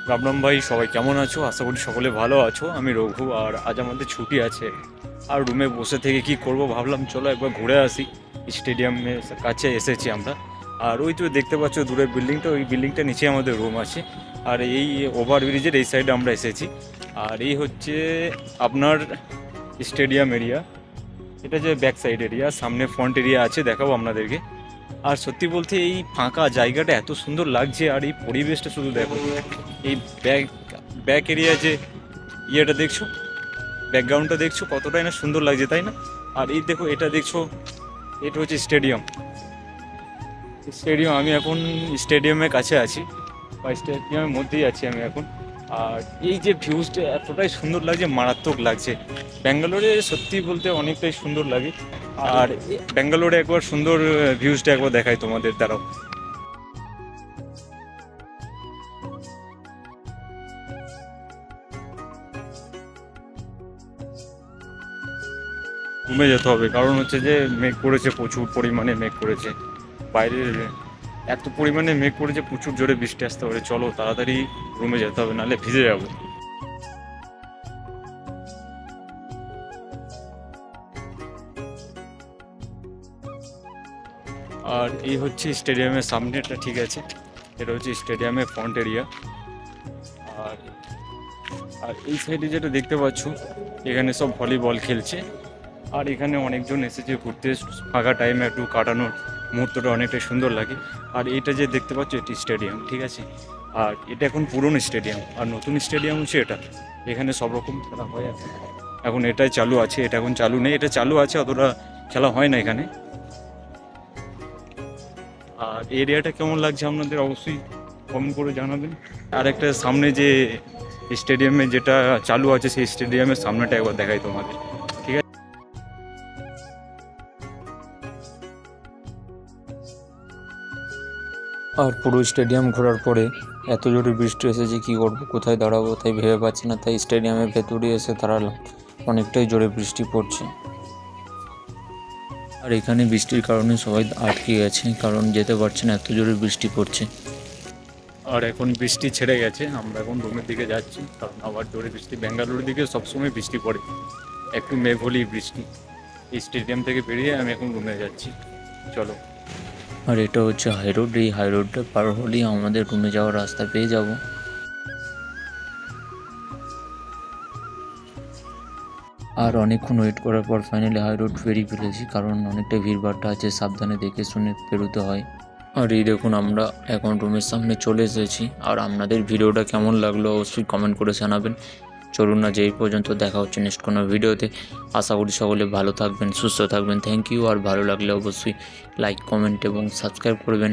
রাম রাম ভাই, সবাই কেমন আছো? আশা করি সকলে ভালো আছো। আমি রঘু, আর আজ আমাদের ছুটি আছে। আর রুমে বসে থেকে কি করব ভাবলাম চলো একবার ঘুরে আসি। স্টেডিয়ামের কাছে এসেছি আমরা। আর ওই তো দেখতে পাচ্ছ দূরের বিল্ডিংটা, ওই বিল্ডিংটা নিচে আমাদের রুম আছে। আর এই ওভারব্রিজের এই সাইডে আমরা এসেছি। আর এই হচ্ছে আপনার স্টেডিয়াম এরিয়া। এটা যে ব্যাক সাইড এরিয়া, সামনে ফ্রন্ট এরিয়া আছে, দেখাবো আপনাদেরকে। আর সত্যি বলতে এই ফাঁকা জায়গাটা এত সুন্দর লাগছে, আর এই পরিবেশটা শুধু দেখো। এই ব্যাক ব্যাক এরিয়া যে ইয়েটা দেখছো, ব্যাকগ্রাউন্ডটা দেখছো, কতটাই না সুন্দর লাগছে, তাই না? আর এই দেখো, এটা দেখছো, এটা হচ্ছে স্টেডিয়াম। স্টেডিয়াম, আমি এখন স্টেডিয়ামের কাছে আছি, বা স্টেডিয়ামের মধ্যেই আছি আমি এখন। আর এই যে ভিউজটা এতটাই সুন্দর লাগছে, মারাত্মক লাগছে। ব্যাঙ্গালোরে সত্যি বলতে অনেকটাই সুন্দর লাগে। আর ব্যাঙ্গালোরে একবার সুন্দর ভিউজটা একবার দেখাই তোমাদের দ্বারাও। রুমে যেতে হবে, কারণ হচ্ছে যে মেঘ করেছে, প্রচুর পরিমাণে মেঘ করেছে বাইরের। এত পরিমাণে মেঘ করেছে, প্রচুর জোরে বৃষ্টি আসতে পারে। চলো তাড়াতাড়ি রুমে যেতে হবে, নাহলে ভিজে যাবো। আর এই হচ্ছে স্টেডিয়ামের সামনেটা, ঠিক আছে? এটা হচ্ছে স্টেডিয়ামের ফ্রন্ট এরিয়া। আর আর এই সাইডে যেটা দেখতে পাচ্ছ, এখানে সব ভলিবল খেলছে। আর এখানে অনেকজন এসেছে ঘুরতে, ফাঁকা টাইমে একটু কাটানোর মুহূর্তটা অনেকটাই সুন্দর লাগে। আর এটা যে দেখতে পাচ্ছ, এটি স্টেডিয়াম, ঠিক আছে? আর এটা এখন পুরনো স্টেডিয়াম, আর নতুন স্টেডিয়াম হচ্ছে এটা। এখানে সব রকম খেলা হয় এখন। এখন এটাই চালু আছে, এটা এখন চালু নেই, এটা চালু আছে, অতটা খেলা হয় না এখানে। আর এরিয়াটা কেমন লাগছে আপনাদের অবশ্যই কমেন্ট করে জানাবেন। আর একটা সামনে যে স্টেডিয়ামে যেটা চালু আছে, সেই স্টেডিয়ামের সামনেটা একবার দেখাই তোমাদের, ঠিক আছে? আর পুরো স্টেডিয়াম ঘোরার পরে এত জোরে বৃষ্টি এসেছে, কি করবো, কোথায় দাঁড়াবো তাই ভেবে পাচ্ছি না, তাই স্টেডিয়ামের ভেতরে এসে দাঁড়ালাম। অনেকটাই জোরে বৃষ্টি পড়ছে। আর এখানে বৃষ্টির কারণে সবাই আটকে গেছে, কারণ যেতে পারছে না, এত জোরে বৃষ্টি পড়ছে। আর এখন বৃষ্টি ছেড়ে গেছে, আমরা এখন রুমের দিকে যাচ্ছি, কারণ আবার জোরে বৃষ্টি। ব্যাঙ্গালোরের দিকে সবসময় বৃষ্টি পড়ে, একটু মেঘ হলেই বৃষ্টি। এই স্টেডিয়াম থেকে বেরিয়ে আমি এখন রুমে যাচ্ছি, চলো। আর এটা হচ্ছে হাই রোড, এই হাই রোডটা পার হলেই আমাদের রুমে যাওয়ার রাস্তা পেয়ে যাব। আর অনেকক্ষণ ওয়েট করার পর ফাইনালি হাই রোড পেরিয়ে ফেলেছি, কারণ অনেকটা ভিড়ভাড়টা আছে, সাবধানে দেখে শুনে পেরোতে হয়। আর এই দেখুন, আমরা এখন রুমের সামনে চলে এসেছি। আর আপনাদের ভিডিওটা কেমন লাগলো অবশ্যই কমেন্ট করে জানাবেন। চলুন না, যে এই পর্যন্ত, দেখা হচ্ছে নেক্সট কোনো ভিডিওতে। আশা করি সকলে ভালো থাকবেন, সুস্থ থাকবেন। Thank you. আর ভালো লাগলে অবশ্যই লাইক, কমেন্ট এবং সাবস্ক্রাইব করবেন।